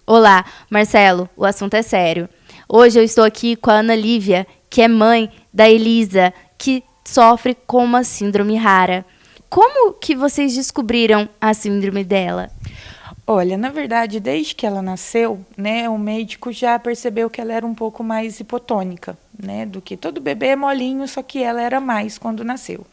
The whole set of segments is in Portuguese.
Olá, Marcelo, o assunto é sério. Hoje eu estou aqui com a Ana Lívia, que é mãe da Elisa, que sofre com uma síndrome rara. Como que vocês descobriram a síndrome dela? Olha, na verdade, desde que ela nasceu, né, o médico já percebeu que ela era um pouco mais hipotônica, né, do que todo bebê é molinho, só que ela era mais quando nasceu.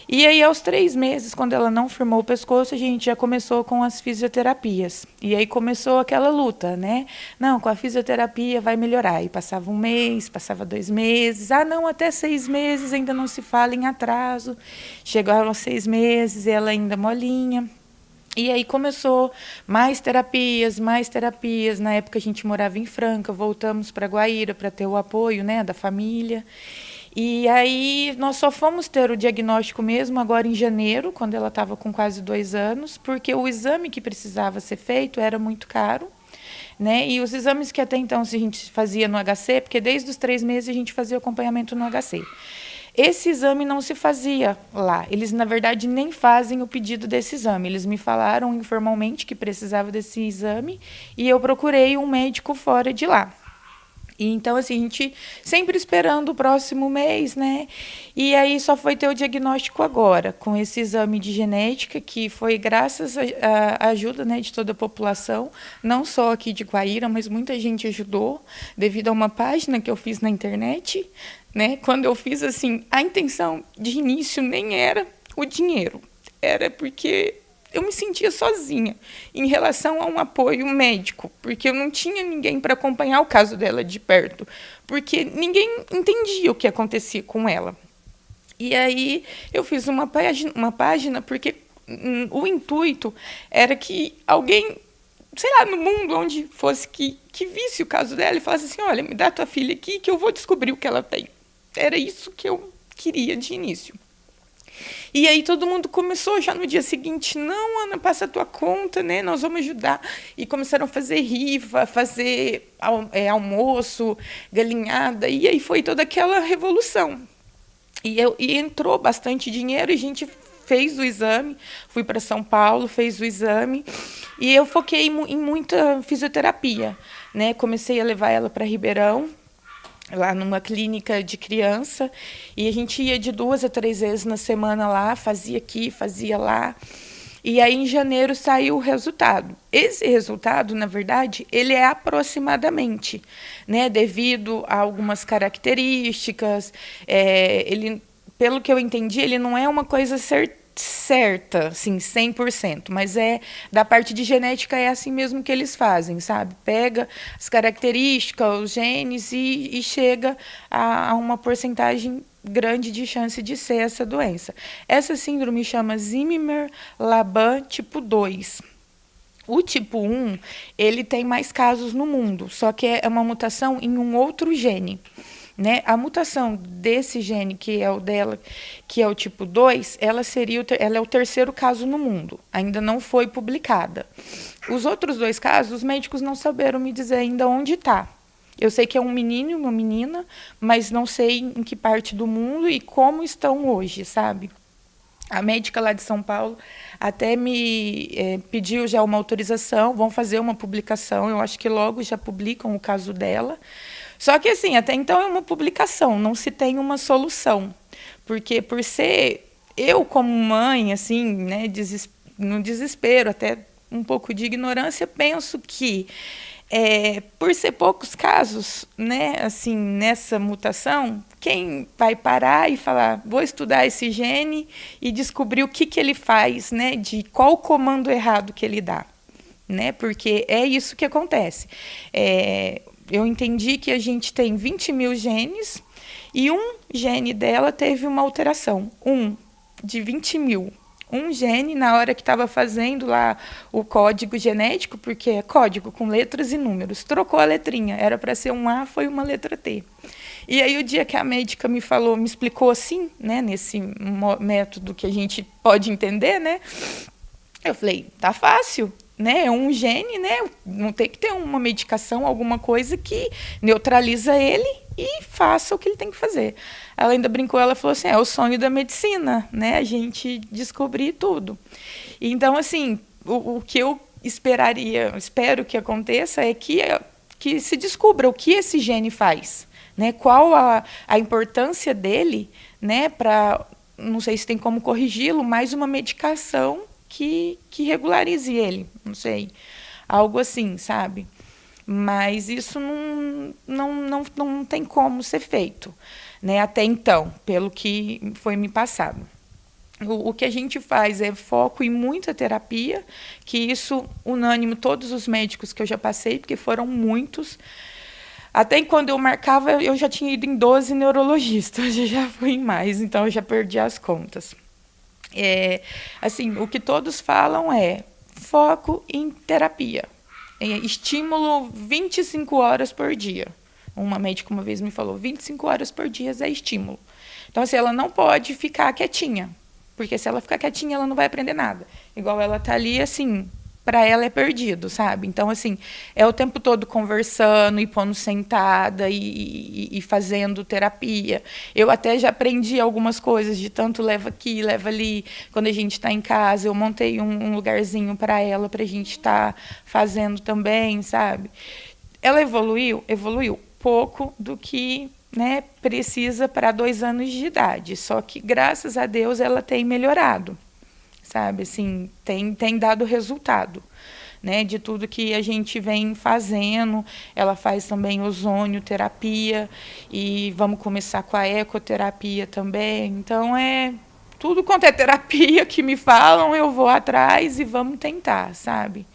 E aí, aos 3 meses, quando ela não firmou o pescoço, a gente já começou com as fisioterapias. E aí começou aquela luta, né? Não, com a fisioterapia vai melhorar. E passava 1 mês, passava 2 meses. Ah, não, até 6 meses ainda não se fala em atraso. Chegaram aos 6 meses, ela ainda molinha. E aí começou mais terapias, mais terapias. Na época a gente morava em Franca, voltamos para Guaíra para ter o apoio, né, da família. E aí nós só fomos ter o diagnóstico mesmo agora em janeiro, quando ela estava com quase 2 anos, porque o exame que precisava ser feito era muito caro. Né? E os exames que até então a gente fazia no HC, porque desde os 3 meses a gente fazia acompanhamento no HC. Esse exame não se fazia lá. Eles, na verdade, nem fazem o pedido desse exame. Eles me falaram informalmente que precisava desse exame e eu procurei um médico fora de lá. E então, assim, a gente sempre esperando o próximo mês, né? E aí só foi ter o diagnóstico agora, com esse exame de genética, que foi graças à ajuda, né, de toda a população, não só aqui de Guaíra, mas muita gente ajudou, devido a uma página que eu fiz na internet, né? Quando eu fiz, assim, a intenção de início nem era o dinheiro, era porque eu me sentia sozinha em relação a um apoio médico, porque eu não tinha ninguém para acompanhar o caso dela de perto, porque ninguém entendia o que acontecia com ela. E aí eu fiz uma página porque o intuito era que alguém, sei lá, no mundo onde fosse que visse o caso dela e falasse assim, olha, me dá tua filha aqui que eu vou descobrir o que ela tem. Era isso que eu queria de início. E aí todo mundo começou já no dia seguinte, não, Ana, passa a tua conta, né? Nós vamos ajudar. E começaram a fazer rifa, fazer almoço, galinhada, e aí foi toda aquela revolução. E entrou bastante dinheiro e a gente fez o exame, fui para São Paulo, fez o exame, e eu foquei em muita fisioterapia, né? Comecei a levar ela para Ribeirão, lá numa clínica de criança, e a gente ia de 2 a 3 vezes na semana lá, fazia aqui, fazia lá. E aí, em janeiro, saiu o resultado. Esse resultado, na verdade, ele é aproximadamente, né, devido a algumas características. Ele, pelo que eu entendi, ele não é uma coisa certa, assim, 100%, mas da parte de genética é assim mesmo que eles fazem, sabe? Pega as características, os genes e chega a uma porcentagem grande de chance de ser essa doença. Essa síndrome chama Zimmer-Laban tipo 2. O tipo 1, ele tem mais casos no mundo, só que é uma mutação em um outro gene. Né? A mutação desse gene, que é o dela, que é o tipo 2, ela é o terceiro caso no mundo. Ainda não foi publicada. Os outros 2 casos, os médicos não souberam me dizer ainda onde está. Eu sei que é um menino e uma menina, mas não sei em que parte do mundo e como estão hoje, sabe? A médica lá de São Paulo até me pediu já uma autorização, vão fazer uma publicação, eu acho que logo já publicam o caso dela. Só que, assim, até então é uma publicação, não se tem uma solução. Porque por ser eu como mãe, assim, né, no desespero, até um pouco de ignorância, penso que por ser poucos casos, né, assim, nessa mutação, quem vai parar e falar, vou estudar esse gene e descobrir o que ele faz, né, de qual comando errado que ele dá, né, porque é isso que acontece. Eu entendi que a gente tem 20 mil genes e um gene dela teve uma alteração, de 20 mil. Um gene, na hora que estava fazendo lá o código genético, porque é código com letras e números, trocou a letrinha, era para ser um A, foi uma letra T. E aí o dia que a médica me explicou assim, né, nesse método que a gente pode entender, né, eu falei, tá fácil, né? É um gene, né? Não tem que ter uma medicação, alguma coisa que neutraliza ele e faça o que ele tem que fazer. Ela ainda brincou, ela falou assim, é o sonho da medicina, né? A gente descobrir tudo. Então, assim, o que eu espero que aconteça é que se descubra o que esse gene faz, né? Qual a importância dele, né? Para, não sei se tem como corrigi-lo, mas uma medicação que regularize ele, não sei, algo assim, sabe? Mas isso não tem como ser feito, né? Até então, pelo que foi me passado. O que a gente faz é foco em muita terapia, que isso, unânime, todos os médicos que eu já passei, porque foram muitos. Até quando eu marcava, eu já tinha ido em 12 neurologistas, eu já fui em mais, então eu já perdi as contas. Assim, o que todos falam é foco em terapia. Estímulo 25 horas por dia. Uma médica uma vez me falou, 25 horas por dia é estímulo. Então, assim, ela não pode ficar quietinha, porque se ela ficar quietinha, ela não vai aprender nada. Igual ela tá ali, assim, para ela é perdido, sabe? Então, assim, é o tempo todo conversando e pondo sentada e fazendo terapia. Eu até já aprendi algumas coisas, de tanto leva aqui, leva ali. Quando a gente está em casa, eu montei um lugarzinho para ela, para a gente estar fazendo também, sabe? Ela evoluiu pouco do que, né, precisa para 2 anos de idade. Só que, graças a Deus, ela tem melhorado. Sabe, assim, tem dado resultado, né, de tudo que a gente vem fazendo. Ela faz também ozonioterapia e vamos começar com a ecoterapia também. Então, tudo quanto é terapia que me falam, eu vou atrás e vamos tentar, sabe?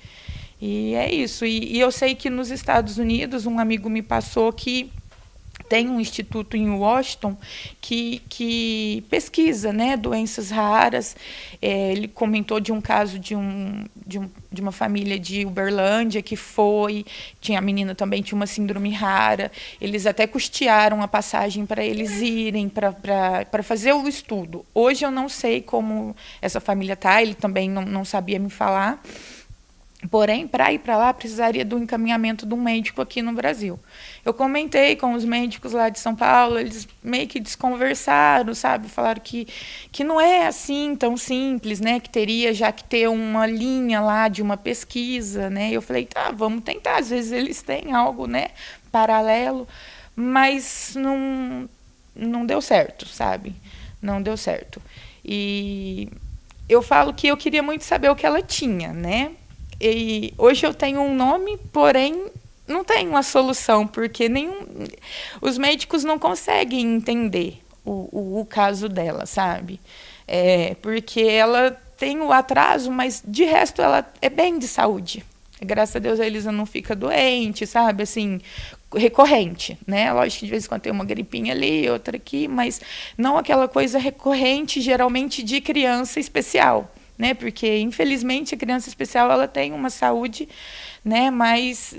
E é isso. E eu sei que nos Estados Unidos, um amigo me passou que tem um instituto em Washington que pesquisa, né, doenças raras. Ele comentou de um caso de uma família de Uberlândia que a menina também tinha uma síndrome rara. Eles até custearam a passagem para eles irem para fazer o estudo. Hoje eu não sei como essa família está, ele também não sabia me falar. Porém, para ir para lá, precisaria do encaminhamento de um médico aqui no Brasil. Eu comentei com os médicos lá de São Paulo, eles meio que desconversaram, sabe? Falaram que não é assim tão simples, né? Que teria já que ter uma linha lá de uma pesquisa, né? Eu falei, tá, vamos tentar. Às vezes eles têm algo, né, paralelo, mas não deu certo, sabe? Não deu certo. E eu falo que eu queria muito saber o que ela tinha, né? E hoje eu tenho um nome, porém não tenho uma solução, porque os médicos não conseguem entender o caso dela, sabe? Porque ela tem o atraso, mas de resto ela é bem de saúde. Graças a Deus a Elisa não fica doente, sabe? Assim, recorrente, né? Lógico que de vez em quando tem uma gripinha ali, outra aqui, mas não aquela coisa recorrente, geralmente de criança especial. Né, porque, infelizmente, a criança especial ela tem uma saúde, né, mais...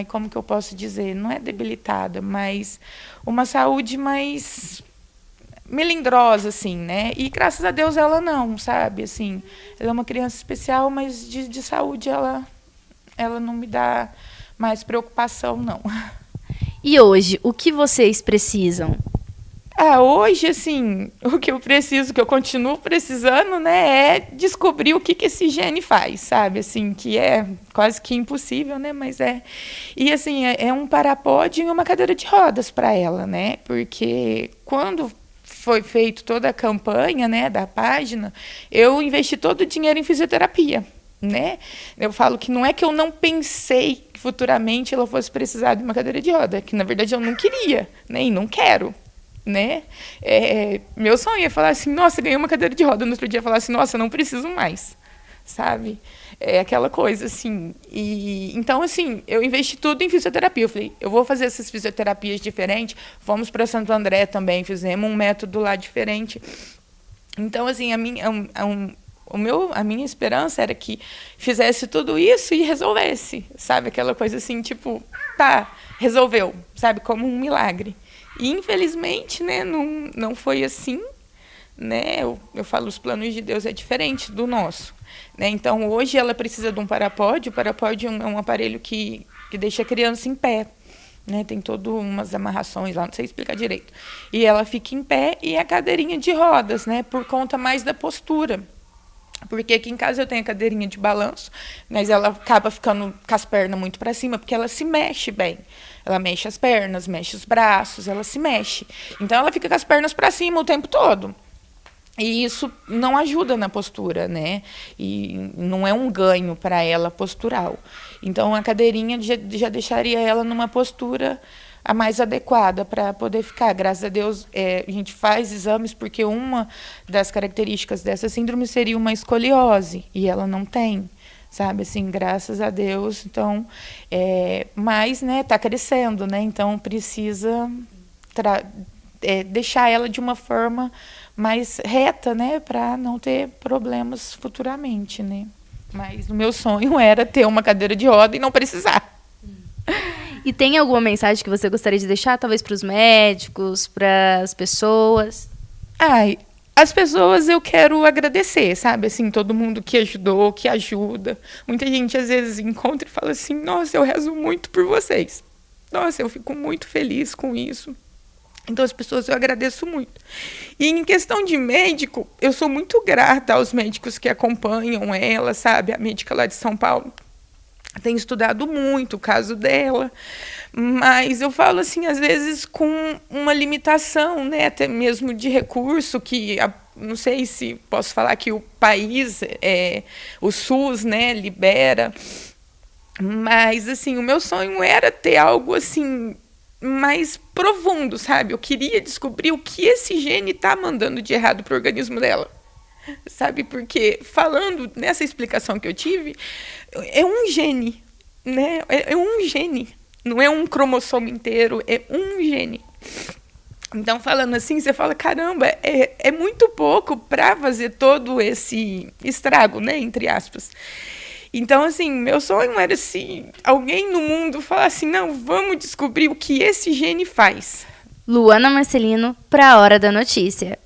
como que eu posso dizer? Não é debilitada, mas uma saúde mais melindrosa, assim, né? E, graças a Deus, ela não, sabe? Assim, ela é uma criança especial, mas de saúde ela não me dá mais preocupação, não. E hoje, o que vocês precisam? Hoje, assim, o que eu preciso, que eu continuo precisando, né, é descobrir o que esse gene faz, sabe? Assim, que é quase que impossível, né? Mas é. E, assim, é um parapódio e uma cadeira de rodas para ela, né? Porque quando foi feita toda a campanha, né, da página, eu investi todo o dinheiro em fisioterapia, né? Eu falo que não é que eu não pensei que futuramente ela fosse precisar de uma cadeira de roda, que, na verdade, eu não queria, né? E não quero. Né? Meu sonho é falar assim, nossa, ganhei uma cadeira de roda, no outro dia falar assim, nossa, não preciso mais, sabe? É aquela coisa, assim. Então, assim, eu investi tudo em fisioterapia. Eu falei, eu vou fazer essas fisioterapias diferentes, vamos para Santo André também, fizemos um método lá diferente. Então, assim, a minha esperança era que fizesse tudo isso e resolvesse, sabe? Aquela coisa assim, tipo, tá, resolveu, sabe? Como um milagre. E, infelizmente, né, não foi assim, né? Eu falo, os planos de Deus é diferente do nosso, né? Então, hoje ela precisa de um parapódio. O parapódio é um aparelho que deixa a criança em pé, né? Tem todas umas amarrações lá, não sei explicar direito. E ela fica em pé e a cadeirinha de rodas, né? Por conta mais da postura. Porque aqui em casa eu tenho a cadeirinha de balanço, mas ela acaba ficando com as pernas muito para cima, porque ela se mexe bem. Ela mexe as pernas, mexe os braços, ela se mexe. Então ela fica com as pernas para cima o tempo todo. E isso não ajuda na postura, né? E não é um ganho para ela postural. Então a cadeirinha já deixaria ela numa postura a mais adequada para poder ficar. Graças a Deus, a gente faz exames, porque uma das características dessa síndrome seria uma escoliose, e ela não tem, sabe? Assim, graças a Deus. Então, mas, né, tá crescendo, né? Então precisa deixar ela de uma forma mais reta, né, para não ter problemas futuramente, né? Mas o meu sonho era ter uma cadeira de roda e não precisar. E tem alguma mensagem que você gostaria de deixar, talvez para os médicos, para as pessoas? As pessoas eu quero agradecer, sabe? Assim, todo mundo que ajudou, que ajuda. Muita gente às vezes encontra e fala assim: nossa, eu rezo muito por vocês. Nossa, eu fico muito feliz com isso. Então, as pessoas eu agradeço muito. E em questão de médico, eu sou muito grata aos médicos que acompanham ela, sabe? A médica lá de São Paulo tem estudado muito o caso dela, mas eu falo assim, às vezes com uma limitação, né, até mesmo de recurso, que não sei se posso falar que o país, o SUS, né, libera, mas assim, o meu sonho era ter algo assim mais profundo, sabe? Eu queria descobrir o que esse gene está mandando de errado para o organismo dela. Sabe, porque falando nessa explicação que eu tive, é um gene, né? É um gene, não é um cromossomo inteiro, é um gene. Então, falando assim, você fala, caramba, é muito pouco para fazer todo esse estrago, né? Entre aspas. Então, assim, meu sonho era assim, alguém no mundo falar assim, não, vamos descobrir o que esse gene faz. Luana Marcelino, para a Hora da Notícia.